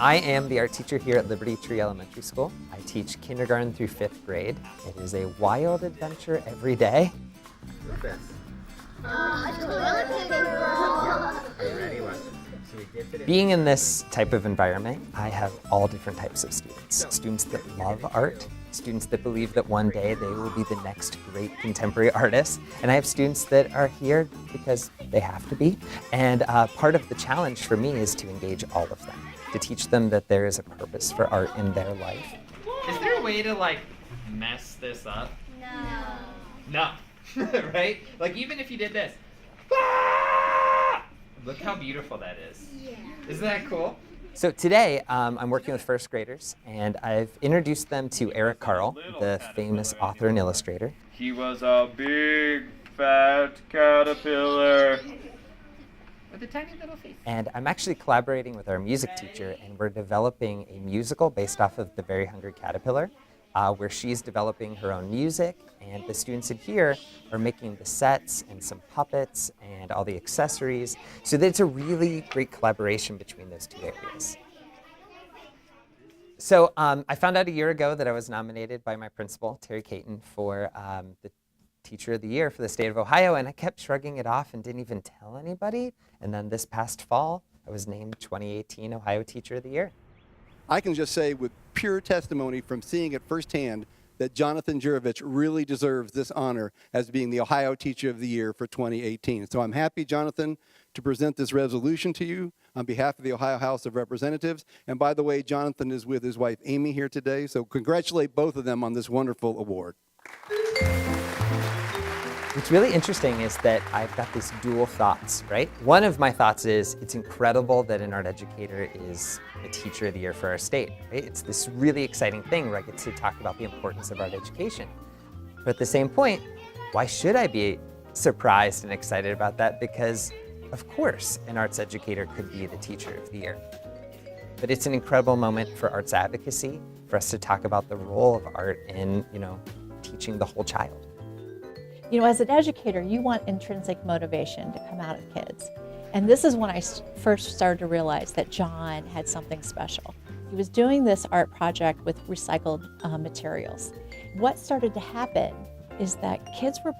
I am the art teacher here at Liberty Tree Elementary School. I teach kindergarten through 5th grade. It is a wild adventure every day. Being in this type of environment, I have all different types of students. Students that love art, students that believe that one day they will be the next great contemporary artist, and I have students that are here because they have to be. And part of the challenge for me is to engage all of them, to teach them that there is a purpose for art in their life. Is there a way to mess this up? No. Right? Even if you did this. Look how beautiful that is. Yeah. Isn't that cool? So today, I'm working with first graders, and I've introduced them to Eric Carle, the famous author and illustrator. He was a big, fat caterpillar. With a tiny little face. And I'm actually collaborating with our music teacher, and we're developing a musical based off of The Very Hungry Caterpillar, where she's developing her own music, and the students in here are making the sets and some puppets and all the accessories. So that it's a really great collaboration between those two areas. So I found out a year ago that I was nominated by my principal, Terry Caton, for the Teacher of the Year for the state of Ohio, and I kept shrugging it off and didn't even tell anybody. And then this past fall, I was named 2018 Ohio Teacher of the Year. I can just say with pure testimony from seeing it firsthand that Jonathan Jurovich really deserves this honor as being the Ohio Teacher of the Year for 2018. So I'm happy, Jonathan, to present this resolution to you on behalf of the Ohio House of Representatives. And by the way, Jonathan is with his wife, Amy, here today. So congratulate both of them on this wonderful award. What's really interesting is that I've got these dual thoughts, right? One of my thoughts is it's incredible that an art educator is a Teacher of the Year for our state, right? It's this really exciting thing where I get to talk about the importance of art education. But at the same point, why should I be surprised and excited about that? Because of course an arts educator could be the Teacher of the Year. But it's an incredible moment for arts advocacy, for us to talk about the role of art in, teaching the whole child. As an educator, you want intrinsic motivation to come out of kids. And this is when I first started to realize that John had something special. He was doing this art project with recycled materials. What started to happen is that kids were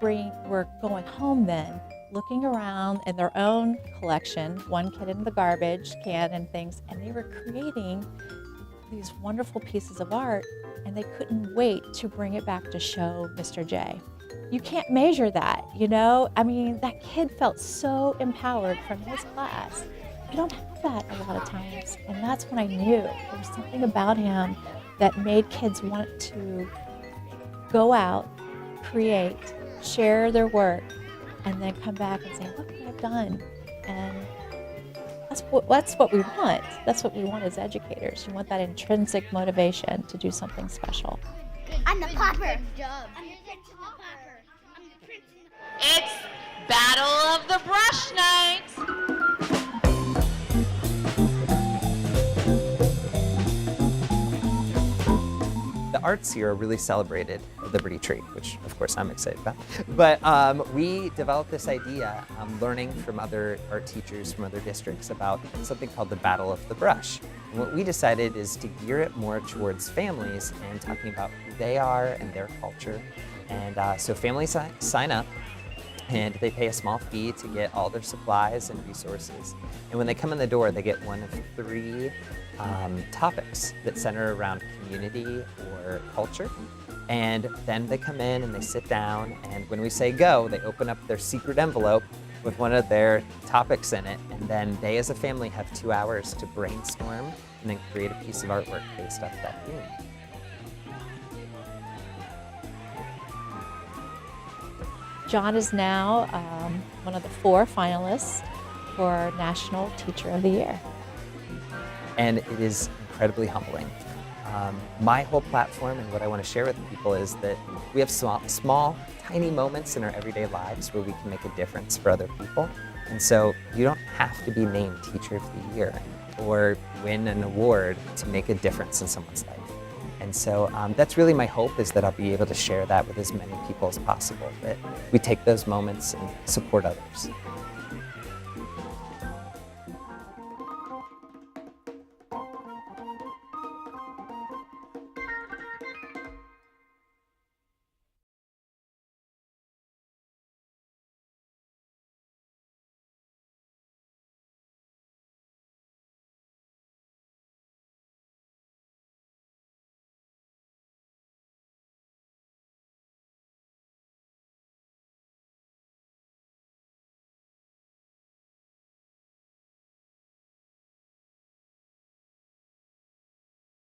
going home then, looking around in their own collection, one kid in the garbage can and things, and they were creating these wonderful pieces of art, and they couldn't wait to bring it back to show Mr. J. You can't measure that, that kid felt so empowered from his class. You don't have that a lot of times. And that's when I knew there was something about him that made kids want to go out, create, share their work, and then come back and say, look what I've done. And that's what we want. That's what we want as educators. You want that intrinsic motivation to do something special. I'm the popper. It's Battle of the Brush Night. The arts here are really celebrated at Liberty Tree, which of course I'm excited about. But we developed this idea, learning from other art teachers from other districts about something called the Battle of the Brush. And what we decided is to gear it more towards families and talking about who they are and their culture. And so families sign up, and they pay a small fee to get all their supplies and resources. And when they come in the door, they get one of 3 topics that center around community or culture. And then they come in and they sit down, and when we say go, they open up their secret envelope with one of their topics in it, and then they as a family have 2 hours to brainstorm and then create a piece of artwork based off that theme. John is now one of the 4 finalists for National Teacher of the Year. And it is incredibly humbling. My whole platform and what I want to share with people is that we have small, tiny moments in our everyday lives where we can make a difference for other people. And so you don't have to be named Teacher of the Year or win an award to make a difference in someone's life. And so that's really my hope, is that I'll be able to share that with as many people as possible, that we take those moments and support others.